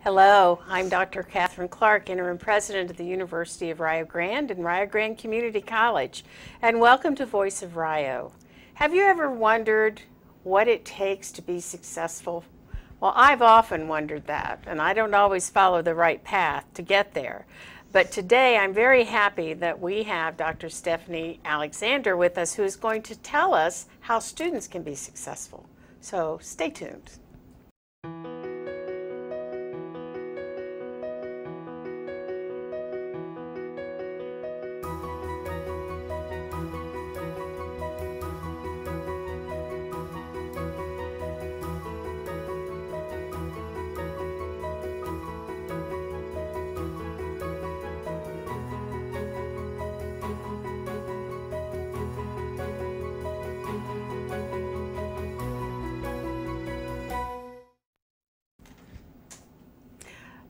Hello, I'm Dr. Catherine Clark, Interim President of the University of Rio Grande and Rio Grande Community College, and welcome to Voice of Rio. Have you ever wondered what it takes to be successful? Well, I've often wondered that, and I don't always follow the right path to get there. But today I'm very happy that we have Dr. Stephanie Alexander with us, who is going to tell us how students can be successful. So stay tuned.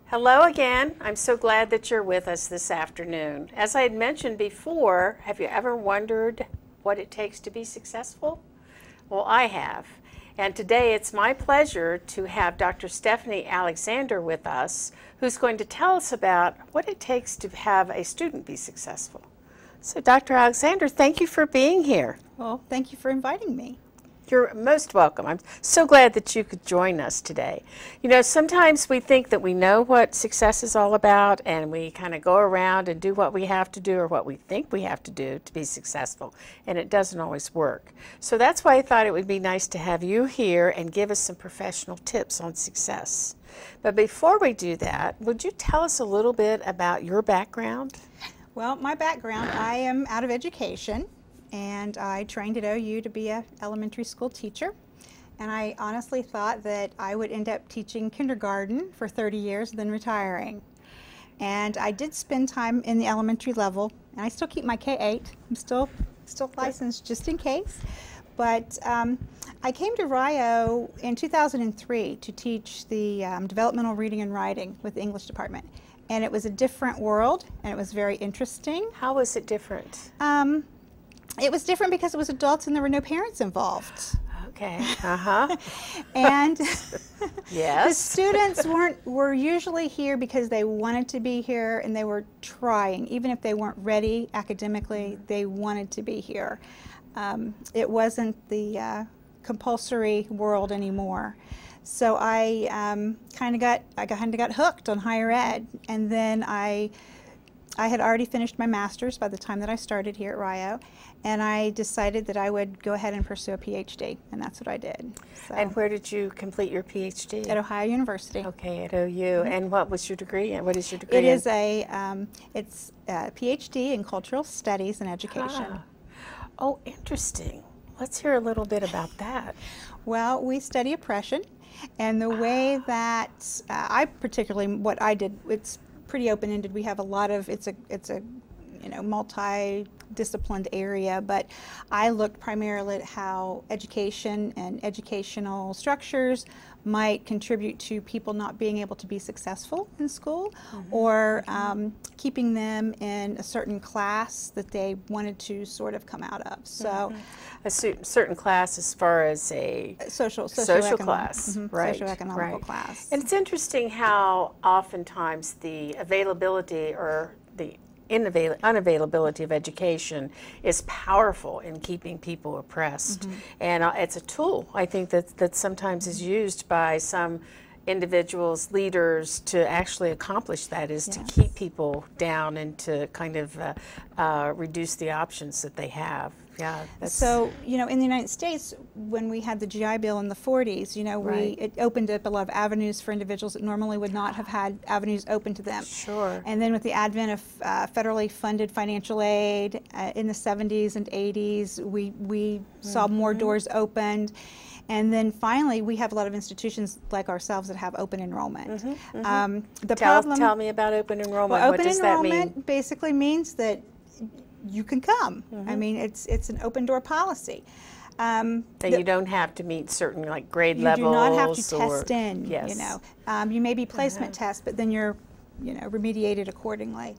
Hello again. I'm so glad that you're with us this afternoon. As I had mentioned before, have you ever wondered what it takes to be successful? Well, I have. And today it's my pleasure to have Dr. Stephanie Alexander with us, who's going to tell us about what it takes to have a student be successful. So Dr. Alexander, thank you for being here. Well, thank you for inviting me. You're most welcome. I'm so glad that you could join us today. You know, sometimes we think that we know what success is all about, and we kind of go around and do what we have to do or what we think we have to do to be successful, and it doesn't always work. So that's why I thought it would be nice to have you here and give us some professional tips on success. But before we do that, would you tell us a little bit about your background? Well, my background, I am out of education. And I trained at OU to be an elementary school teacher. And I honestly thought that I would end up teaching kindergarten for 30 years, then retiring. And I did spend time in the elementary level, and I still keep my K-8. I'm still licensed just in case. But I came to Rio in 2003 to teach the developmental reading and writing with the English department. And it was a different world, and it was very interesting. How was it different? It was different because it was adults and there were no parents involved. Okay. Uh-huh. And yes. The students were usually here because they wanted to be here and they were trying. Even if they weren't ready academically, they wanted to be here. It wasn't the compulsory world anymore. So I kind of got hooked on higher ed, and then I had already finished my master's by the time that I started here at Rio, and I decided that I would go ahead and pursue a Ph.D., and that's what I did. So, and where did you complete your Ph.D.? At Ohio University. Okay, at OU. Mm-hmm. And what was your degree? And what is your degree? It is it's a Ph.D. in Cultural Studies and Education. Ah. Oh, interesting. Let's hear a little bit about that. Well, we study oppression, and the way that I particularly, what I did, it's pretty open-ended. We have a lot of, it's a multi-disciplined area, but I looked primarily at how education and educational structures might contribute to people not being able to be successful in school, mm-hmm. or keeping them in a certain class that they wanted to sort of come out of. So, mm-hmm. A certain class as far as a social class, mm-hmm, right? Socioeconomical class. And it's interesting how oftentimes the availability or the unavailability of education is powerful in keeping people oppressed. Mm-hmm. And it's a tool, I think, that sometimes is used by some individuals, leaders, to actually accomplish that, is yes. to keep people down and to kind of reduce the options that they have. Yeah. So, you know, in the United States, when we had the GI Bill in the 40s, you know, right. it opened up a lot of avenues for individuals that normally would not have had avenues open to them. Sure. And then with the advent of federally funded financial aid in the 70s and 80s, we mm-hmm. saw more doors opened. And then finally, we have a lot of institutions like ourselves that have open enrollment. Mm-hmm, mm-hmm. Tell me about open enrollment. Well, what does that mean? Open enrollment basically means that you can come. Mm-hmm. I mean, it's an open door policy. You don't have to meet certain like grade levels. You do not have to test in. Yes. You know, you may be placement test, but then you're, you know, remediated accordingly.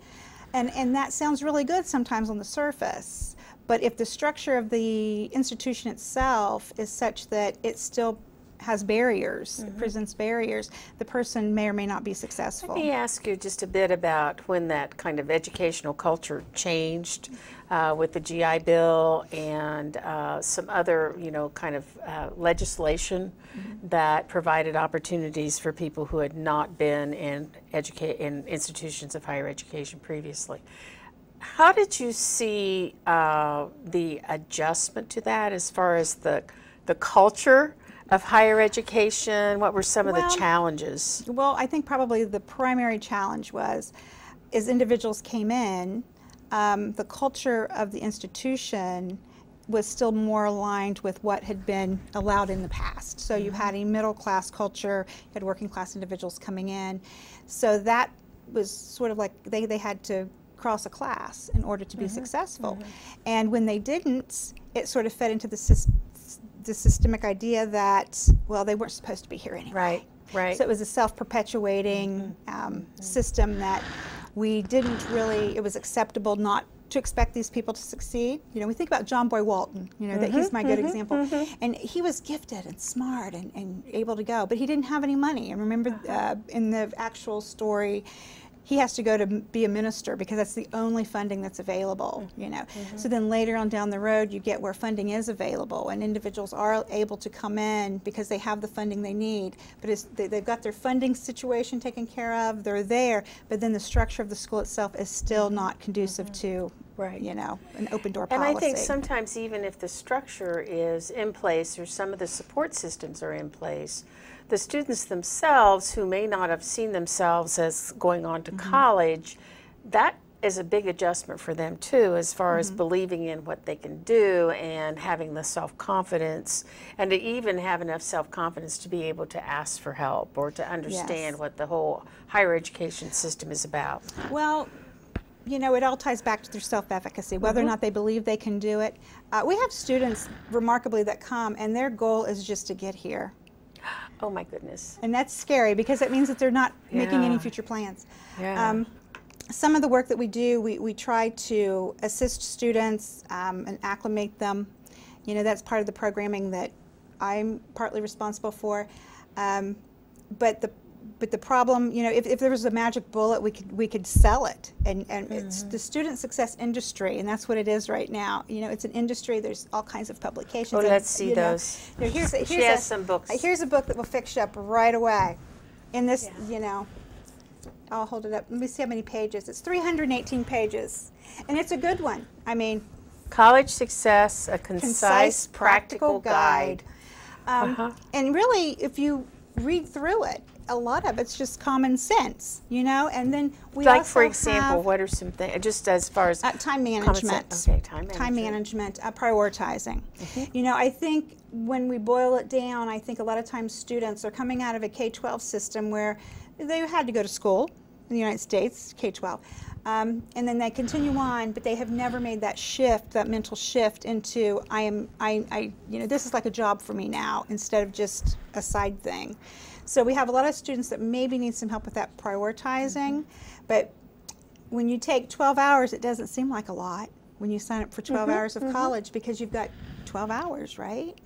And that sounds really good sometimes on the surface. But if the structure of the institution itself is such that it still has barriers, presents barriers, the person may or may not be successful. Let me ask you just a bit about when that kind of educational culture changed with the GI Bill and some other, kind of legislation that provided opportunities for people who had not been in institutions of higher education previously. How did you see the adjustment to that as far as the culture of higher education? What were some of the challenges? Well, I think probably the primary challenge was, as individuals came in, the culture of the institution was still more aligned with what had been allowed in the past. So you had a middle class culture, you had working class individuals coming in. So that was sort of like they had to cross a class in order to be successful. And when they didn't, it sort of fed into the systemic idea that, well, they weren't supposed to be here anyway. Right. So it was a self-perpetuating system that we didn't really, it was acceptable not to expect these people to succeed. We think about John Boy Walton, that he's my good example. And he was gifted and smart and able to go, but he didn't have any money. And remember in the actual story, he has to go to be a minister because that's the only funding that's available, So then later on down the road, you get where funding is available and individuals are able to come in because they have the funding they need. But they've got their funding situation taken care of, they're there, but then the structure of the school itself is still not conducive to, an open door policy. And I think sometimes even if the structure is in place or some of the support systems are in place, the students themselves who may not have seen themselves as going on to college, that is a big adjustment for them too, as far as believing in what they can do and having the self-confidence, and to even have enough self-confidence to be able to ask for help or to understand what the whole higher education system is about. Well, it all ties back to their self-efficacy, whether or not they believe they can do it. We have students, remarkably, that come and their goal is just to get here. Oh my goodness. And that's scary because it means that they're not making any future plans. Some of the work that we do, we try to assist students and acclimate them. That's part of the programming that I'm partly responsible for. But the problem, if there was a magic bullet, we could sell it, and it's the student success industry, and that's what it is right now. It's an industry. There's all kinds of publications. Oh, let's see those. She has some books. Here's a book that will fix you up right away. In this, I'll hold it up. Let me see how many pages. It's 318 pages, and it's a good one. I mean, College Success: A Concise Practical Guide. And really, if you read through it, a lot of it's just common sense, and then we like, also for example, have, what are some things, just as far as time management. Okay, time management, prioritizing. I think when we boil it down, I think a lot of times students are coming out of a K-12 system where they had to go to school in the United States, K-12, and then they continue on, but they have never made that shift, that mental shift into this is like a job for me now instead of just a side thing. So we have a lot of students that maybe need some help with that prioritizing, but when you take 12 hours, it doesn't seem like a lot when you sign up for 12 hours of college because you've got 12 hours, right?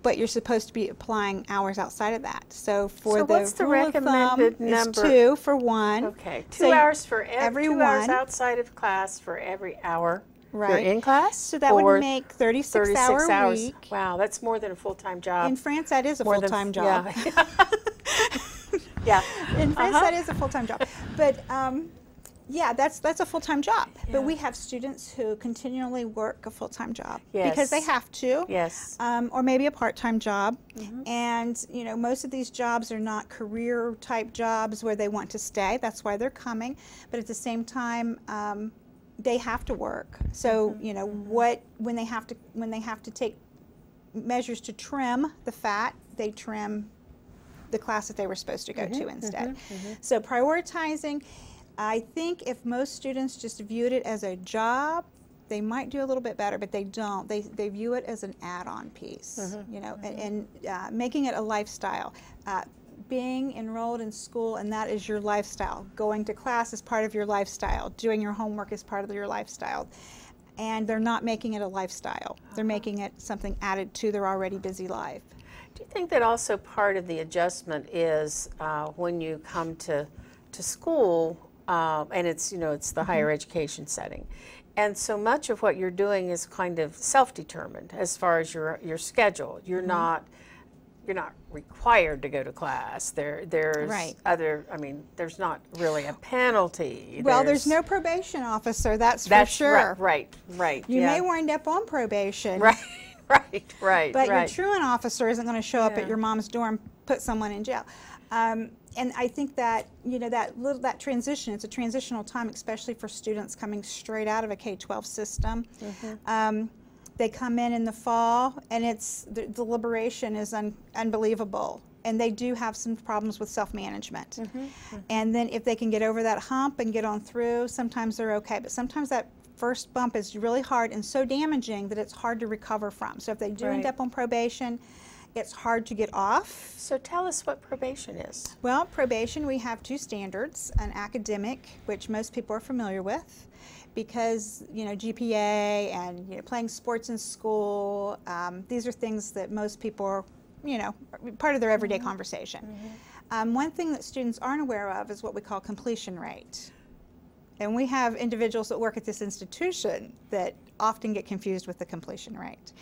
But you're supposed to be applying hours outside of that. So what's the recommended number? Is 2 for one. Okay, 2 hours for every 2 hours one. Outside of class for every hour. Right. You're in class? So that would make 36 hours a week. Wow, that's more than a full-time job. In France, that is a full-time job. Yeah. In France, that is a full-time job. But that's a full-time job. Yeah. But we have students who continually work a full-time job Yes. because they have to. Yes. Or maybe a part-time job. And most of these jobs are not career-type jobs where they want to stay. That's why they're coming. But at the same time, they have to work. So when they have to take measures to trim the fat, they trim the class that they were supposed to go to instead. So prioritizing, I think if most students just viewed it as a job, they might do a little bit better, but they don't. They view it as an add-on piece, and making it a lifestyle. Being enrolled in school, and that is your lifestyle. Going to class is part of your lifestyle. Doing your homework is part of your lifestyle. and they're not making it a lifestyle. They're making it something added to their already busy life. Do you think that also part of the adjustment is when you come to school, and it's, you know, it's the higher education setting, and so much of what you're doing is kind of self-determined as far as your schedule. You're not required to go to class. There's Right. other, I mean, there's not really a penalty. Well, there's no probation officer, that's for sure. Right. You yeah. may wind up on probation. Right. But your truant officer isn't going to show up Yeah. at your mom's door and put someone in jail. And I think that, you know, that transition, it's a transitional time, especially for students coming straight out of a K-12 system. They come in the fall, and the liberation is unbelievable. And they do have some problems with self-management. And then if they can get over that hump and get on through, sometimes they're okay. But sometimes that first bump is really hard and so damaging that it's hard to recover from. So if they do end up on probation, it's hard to get off. So tell us what probation is. Well, probation, we have two standards, an academic, which most people are familiar with, because, you know, GPA and, you know, playing sports in school, these are things that most people are, you know, part of their everyday conversation. One thing that students aren't aware of is what we call completion rate. And we have individuals that work at this institution that often get confused with the completion rate.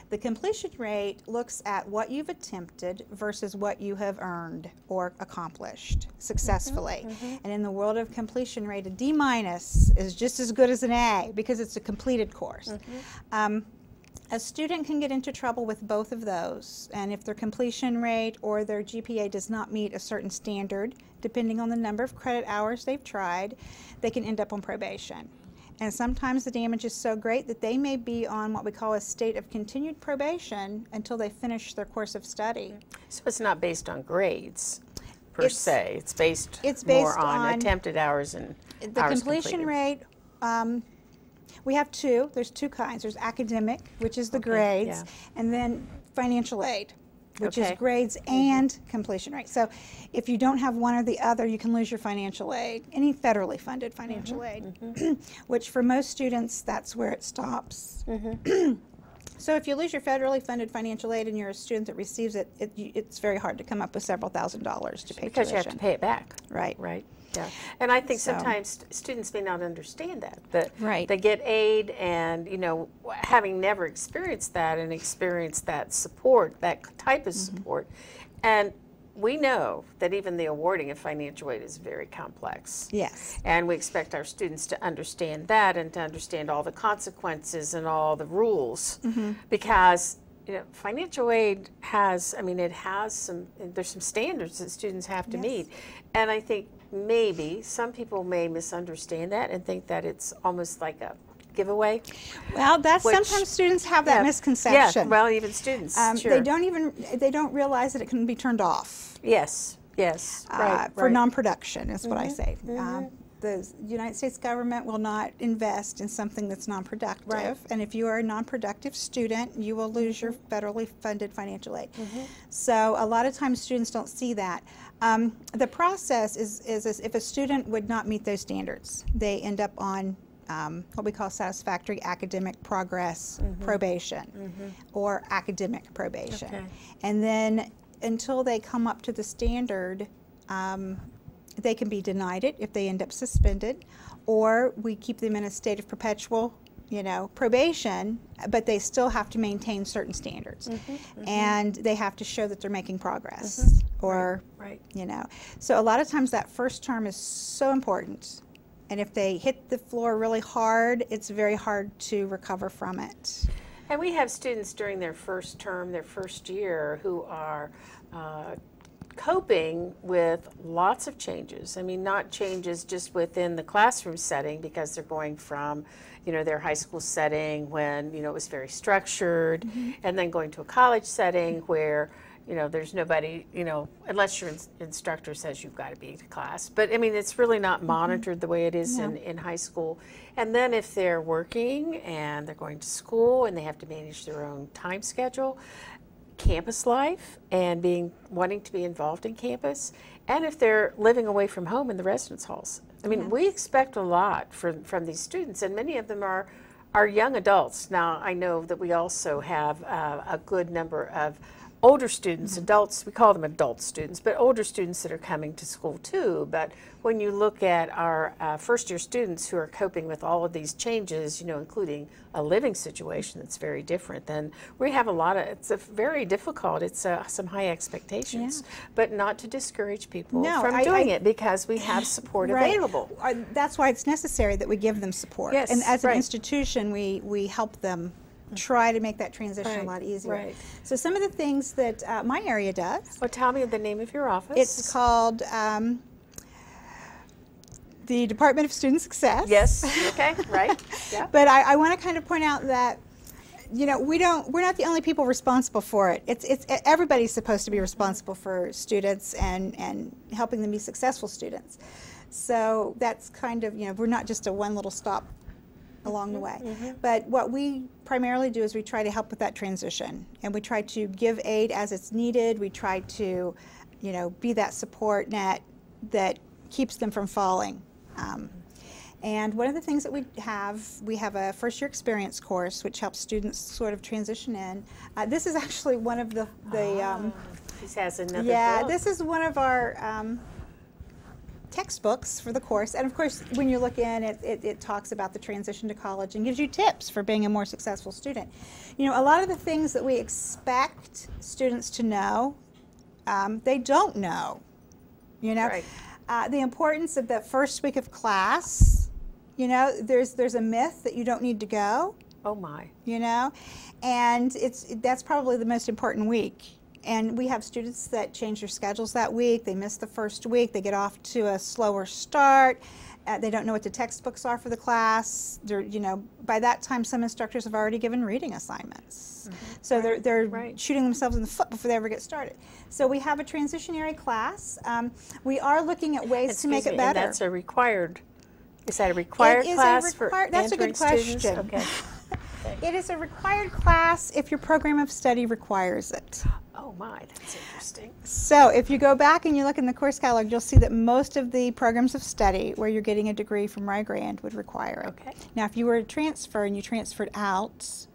The completion rate looks at what you've attempted versus what you have earned or accomplished successfully. And in the world of completion rate, a D- is just as good as an A because it's a completed course. A student can get into trouble with both of those, and if their completion rate or their GPA does not meet a certain standard, depending on the number of credit hours they've tried, they can end up on probation. And sometimes the damage is so great that they may be on what we call a state of continued probation until they finish their course of study. So it's not based on grades per se. It's based more more on on attempted hours and the hours completion completed. rate. We have two. There's two kinds. There's academic, which is the grades, and then financial aid, which is grades and completion rate. So if you don't have one or the other, you can lose your financial aid, any federally funded financial aid, which for most students, that's where it stops. So if you lose your federally funded financial aid and you're a student that receives it, it's very hard to come up with several $1,000s to pay Because tuition. you have to pay it back. Right. Yeah, and I think So- sometimes students may not understand that Right. they get aid, and you know, having never experienced that and experienced that support, that type of support, and we know that even the awarding of financial aid is very complex. Yes. And we expect our students to understand that and to understand all the consequences and all the rules, because you know, financial aid has, I mean, it has there's some standards that students have to meet. And I think maybe some people may misunderstand that and think that it's almost like a giveaway. Well, sometimes students have that misconception. Yeah, well, even students, sure. They don't realize that it can be turned off. Yes, right. For non-production is what I say. The United States government will not invest in something that's non-productive, and if you are a non-productive student, you will lose your federally funded financial aid. So a lot of times students don't see that. The process is if a student would not meet those standards, they end up on what we call satisfactory academic progress probation or academic probation. And then until they come up to the standard, they can be denied it if they end up suspended, or we keep them in a state of perpetual, you know, probation, but they still have to maintain certain standards. And they have to show that they're making progress, or, you know. So a lot of times that first term is so important. And if they hit the floor really hard, it's very hard to recover from it. And we have students during their first term, their first year, who are coping with lots of changes. I mean, not changes just within the classroom setting, because they're going from, you know, their high school setting when, you know, it was very structured, and then going to a college setting where, you know, there's nobody, you know, unless your instructor says you've got to be to class. But I mean, it's really not monitored the way it is in high school. And then if they're working and they're going to school and they have to manage their own time schedule, campus life and wanting to be involved in campus, and if they're living away from home in the residence halls. I mean, we expect a lot from these students, and many of them are our young adults, now I know that we also have a good number of older students, adults, we call them adult students, but older students that are coming to school too. But when you look at our first year students who are coping with all of these changes, you know, including a living situation that's very different, then we have a lot of, it's a very difficult, it's some high expectations, but not to discourage people from doing it, because we have support available. That's why it's necessary that we give them support. Yes, and as an institution, we help them try to make that transition a lot easier. Right. So some of the things that my area does. Well, tell me the name of your office. It's called the Department of Student Success. Yes. Okay. Right. Yeah. But I want to kind of point out that, you know, we're not the only people responsible for it. It's everybody's supposed to be responsible for students and helping them be successful students. So that's kind of, you know, we're not just a one little stop along the way. But what we primarily do is we try to help with that transition, and we try to give aid as it's needed. We try to, you know, be that support net that keeps them from falling. And one of the things that we have a first year experience course which helps students sort of transition in. This is actually one of the This has another book. This is one of our textbooks for the course, and of course when you look in it talks about the transition to college and gives you tips for being a more successful student. You know, a lot of the things that we expect students to know, they don't know, you know. The importance of that first week of class, you know, there's a myth that you don't need to go. Oh my. You know, and that's probably the most important week. And we have students that change their schedules that week. They miss the first week. They get off to a slower start. They don't know what the textbooks are for the class. You know, by that time, some instructors have already given reading assignments. So they're shooting themselves in the foot before they ever get started. So we have a transitionary class. We are looking at ways to make it better. And that's a required. Is that a required class for that's a good question. Students? Okay. It is a required class if your program of study requires it. Oh my, that's interesting. So if you go back and you look in the course catalog, you'll see that most of the programs of study where you're getting a degree from Rio Grande would require it. Okay. Now if you were to transfer and you transferred out,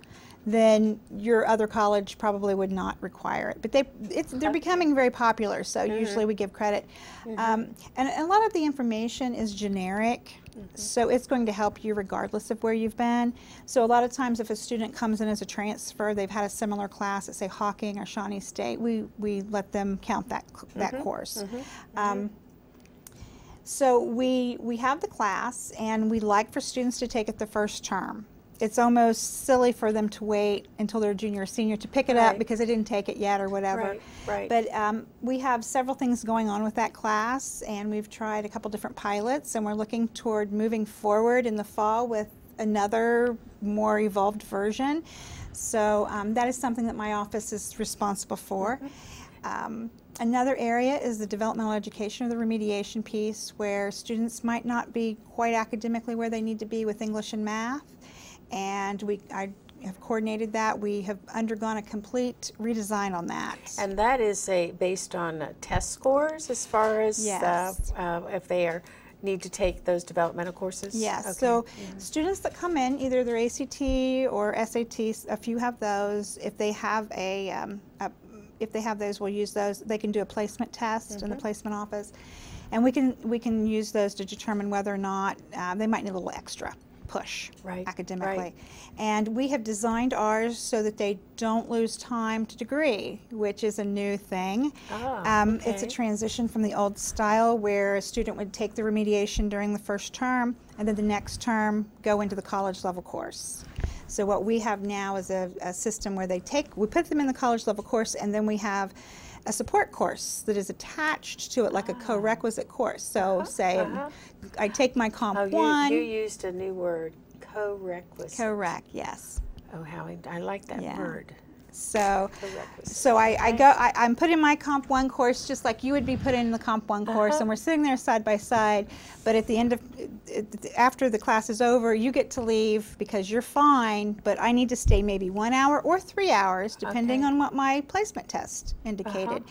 then your other college probably would not require it. But they're becoming very popular, so usually we give credit. And a lot of the information is generic, so it's going to help you regardless of where you've been. So a lot of times if a student comes in as a transfer, they've had a similar class at, say, Hawking or Shawnee State, we let them count that course. So we have the class, and we like for students to take it the first term. It's almost silly for them to wait until they're junior or senior to pick it up because they didn't take it yet or whatever. But we have several things going on with that class, and we've tried a couple different pilots, and we're looking toward moving forward in the fall with another more evolved version. So that is something that my office is responsible for. Another area is the developmental education or the remediation piece, where students might not be quite academically where they need to be with English and math. And I have coordinated that. We have undergone a complete redesign on that. And that is based on test scores as far as if they need to take those developmental courses? Yes. Okay. So students that come in, either their ACT or SAT, a few have those. If they have if they have those, we'll use those. They can do a placement test in the placement office, and we can use those to determine whether or not they might need a little extra push academically. And we have designed ours so that they don't lose time to degree, which is a new thing. It's a transition from the old style where a student would take the remediation during the first term and then the next term go into the college level course. So what we have now is a system where we put them in the college level course, and then we have a support course that is attached to it, like a co-requisite course. So say I take my Comp 1. You used a new word, co-requisite. Correct, yes. Oh, how I like that word. So I'm putting my Comp 1 course just like you would be putting in the Comp 1 course, and we're sitting there side by side, but at the end of, after the class is over, you get to leave because you're fine, but I need to stay maybe 1 hour or 3 hours, depending on what my placement test indicated.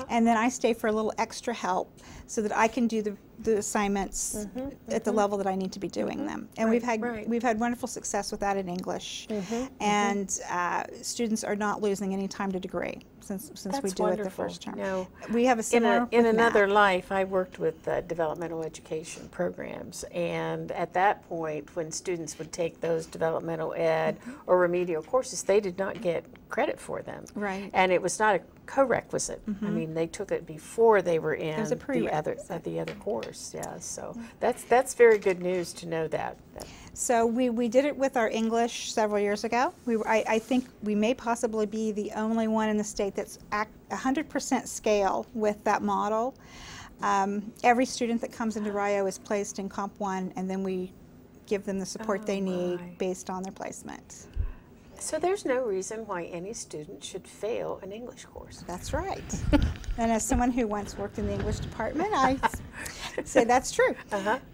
And then I stay for a little extra help so that I can do the assignments at the level that I need to be doing them. And we've had wonderful success with that in English. And students are not losing any time to degree since we do it the first term. No, we have a similar in another life, I worked with developmental education programs, and at that point, when students would take those developmental ed or remedial courses, they did not get credit for them. Right. And it was not a co-requisite. I mean, they took it before they were in the other course. Yeah, so that's very good news to know that. So we did it with our English several years ago. I think we may possibly be the only one in the state that's 100% scale with that model. Every student that comes into Rio is placed in Comp 1, and then we give them the support they need based on their placement. So there's no reason why any student should fail an English course. That's right. And as someone who once worked in the English department, I say that's true.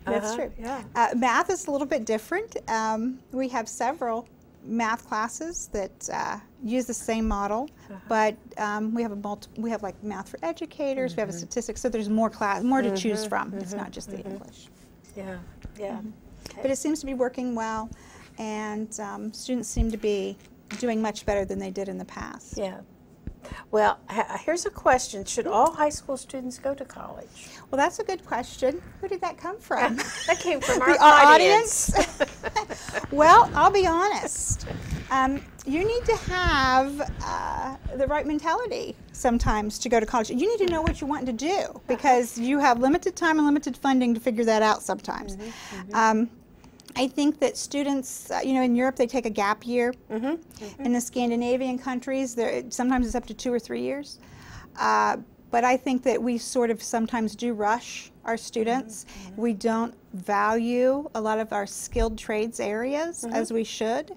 That's true. Yeah. Math is a little bit different. We have several math classes that use the same model, but we have like math for educators. We have a statistics, so there's more to choose from. It's not just the English. Yeah. Yeah. Okay. But it seems to be working well. And students seem to be doing much better than they did in the past. Yeah. Well, here's a question. Should all high school students go to college? Well, that's a good question. Who did that come from? That came from our the audience. Well, I'll be honest. You need to have the right mentality sometimes to go to college. You need to know what you want to do because you have limited time and limited funding to figure that out sometimes. I think that students, in Europe they take a gap year. In the Scandinavian countries, sometimes it's up to 2 or 3 years. But I think that we sort of sometimes do rush our students. We don't value a lot of our skilled trades areas as we should.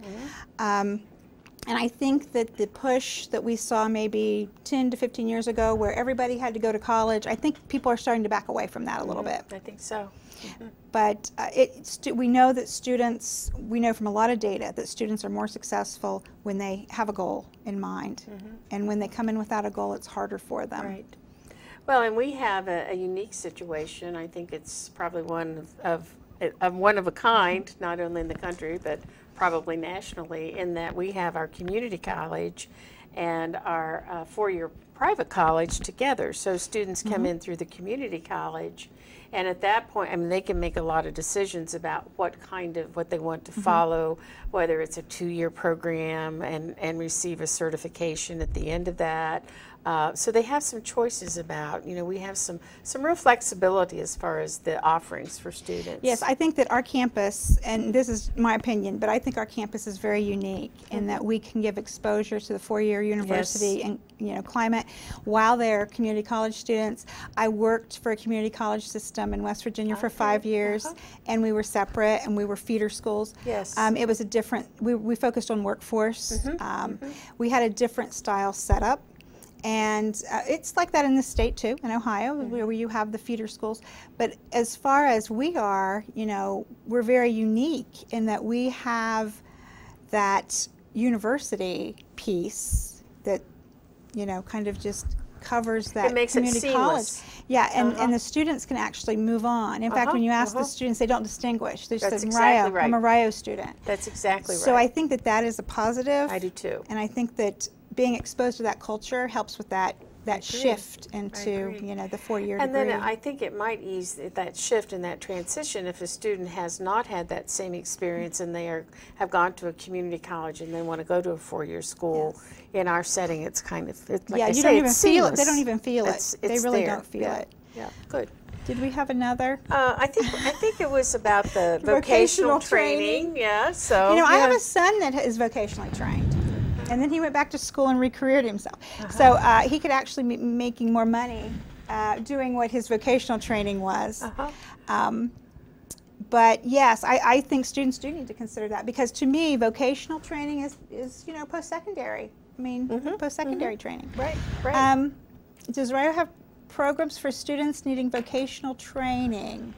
And I think that the push that we saw maybe 10 to 15 years ago where everybody had to go to college, I think people are starting to back away from that a little bit. I think so. But we know that students, we know from a lot of data that students are more successful when they have a goal in mind. And when they come in without a goal, it's harder for them. Right. Well, and we have a unique situation. I think it's probably one of a kind, not only in the country, but probably nationally, in that we have our community college and our four-year private college together. So students come in through the community college, and at that point, I mean, they can make a lot of decisions about what they want to follow, whether it's a 2-year program and receive a certification at the end of that. So they have some choices about, we have some real flexibility as far as the offerings for students. Yes, I think that our campus, and this is my opinion, but I think our campus is very unique in that we can give exposure to the four-year university and climate while they're community college students. I worked for a community college system in West Virginia for 5 years, and we were separate and we were feeder schools. Yes. It was a different, we focused on workforce. We had a different style setup. And it's like that in the state too, in Ohio, where you have the feeder schools. But as far as we are, we're very unique in that we have that university piece that, kind of just covers that community college. Yeah, and the students can actually move on. In fact, when you ask the students, they don't distinguish. They just say, Rio, I'm a Rio student. That's exactly right. So I think that is a positive. I do too. And I think that being exposed to that culture helps with that shift into the four-year degree. And then I think it might ease that shift and that transition if a student has not had that same experience and they have gone to a community college and they want to go to a four-year school. In our setting, it's kind of like you don't even feel it. They don't even feel it. They really don't feel it. Yeah, good. Did we have another? I think it was about the vocational training. Yeah. So I have a son that is vocationally trained. And then he went back to school and recareered himself. So he could actually be making more money doing what his vocational training was. But yes, I think students do need to consider that because to me, vocational training is post-secondary. I mean, post-secondary training. Right. Does Rio have programs for students needing vocational training?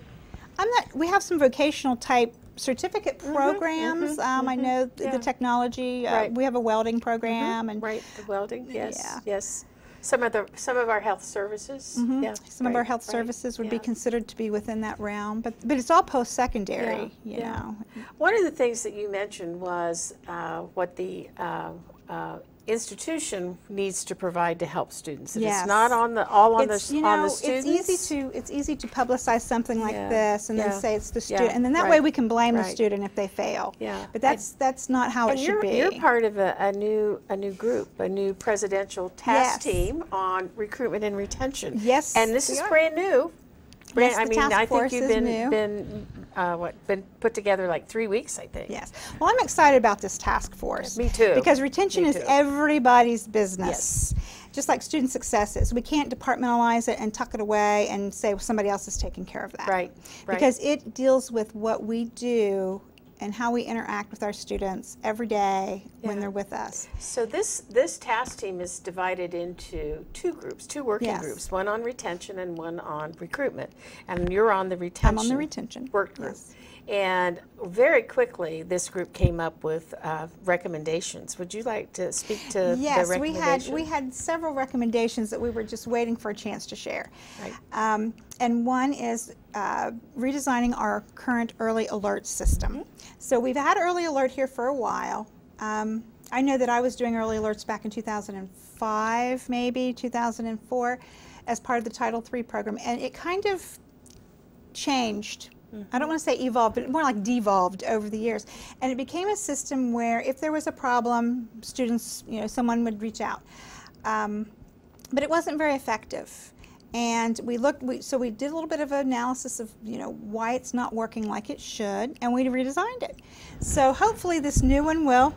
We have some vocational type certificate programs. I know the technology. We have a welding program, and the welding. Yes, yes. Some of our health services. Yeah, Some of our health services would be considered to be within that realm, but it's all post-secondary, you know. One of the things that you mentioned was what the institution needs to provide to help students. It's not on the students. It's easy to publicize something like this and then say it's the student, and then that Right. way we can blame the student if they fail. Yeah. But that's not how it should be. You're part of a new group, a new presidential task team on recruitment and retention. Yes, and this is brand new. Yes, I the mean, task I think force you've is been put together like 3 weeks, I think. Yes. Well, I'm excited about this task force. Me too. Because retention is everybody's business. Yes. Just like student success is. We can't departmentalize it and tuck it away and say, well, somebody else is taking care of that. Right. Because it deals with what we do and how we interact with our students every day when they're with us. So this task team is divided into two working groups, one on retention and one on recruitment. And you're on the retention. I'm on the retention work group. Yes. And very quickly, this group came up with recommendations. Would you like to speak to the recommendations? Yes, we had several recommendations that we were just waiting for a chance to share. Right. And one is redesigning our current early alert system. So we've had early alert here for a while. I know that I was doing early alerts back in 2005, maybe 2004, as part of the Title III program, and it kind of changed. I don't want to say evolved, but more like devolved over the years. And it became a system where if there was a problem, students, someone would reach out. But it wasn't very effective. And so we did a little bit of analysis of, why it's not working like it should, and we redesigned it. So hopefully this new one will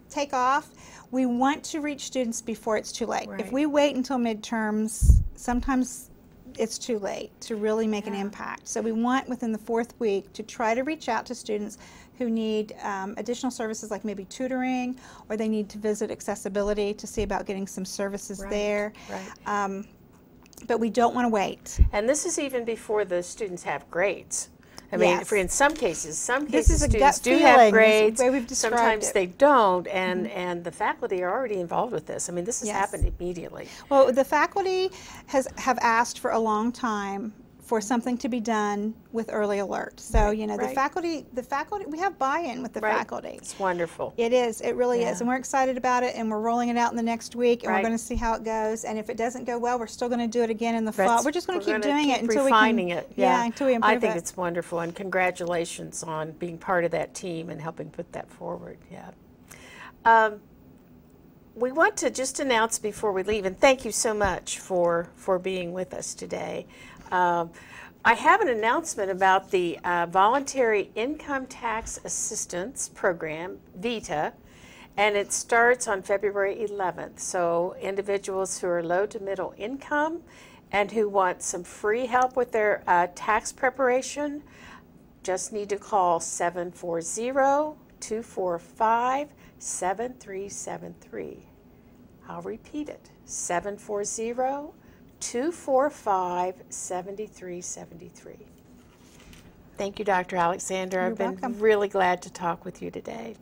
take off. We want to reach students before it's too late. Right. If we wait until midterms, sometimes it's too late to really make an impact. So we want within the 4th week to try to reach out to students who need additional services like maybe tutoring, or they need to visit accessibility to see about getting some services there. Right. But we don't want to wait. And this is even before the students have grades. I mean, in some cases students do have grades. The way we've described sometimes it. they don't, and the faculty are already involved with this. I mean, this has happened immediately. Well, the faculty have asked for a long time for something to be done with early alert. So, the faculty, we have buy-in with the faculty. It's wonderful. It is. It really is. And we're excited about it, and we're rolling it out in the next week, and we're going to see how it goes. And if it doesn't go well, we're still going to do it again in the fall. We're just going to keep doing it until refining we can, it. Yeah, until we improve it. I think it's wonderful, and congratulations on being part of that team and helping put that forward. Yeah. We want to just announce before we leave, and thank you so much for being with us today. I have an announcement about the Voluntary Income Tax Assistance Program, VITA, and it starts on February 11th. So individuals who are low to middle income and who want some free help with their tax preparation just need to call 740-245-7373. I'll repeat it, 740-245-7373. Thank you, Dr. Alexander. I've been really glad to talk with you today.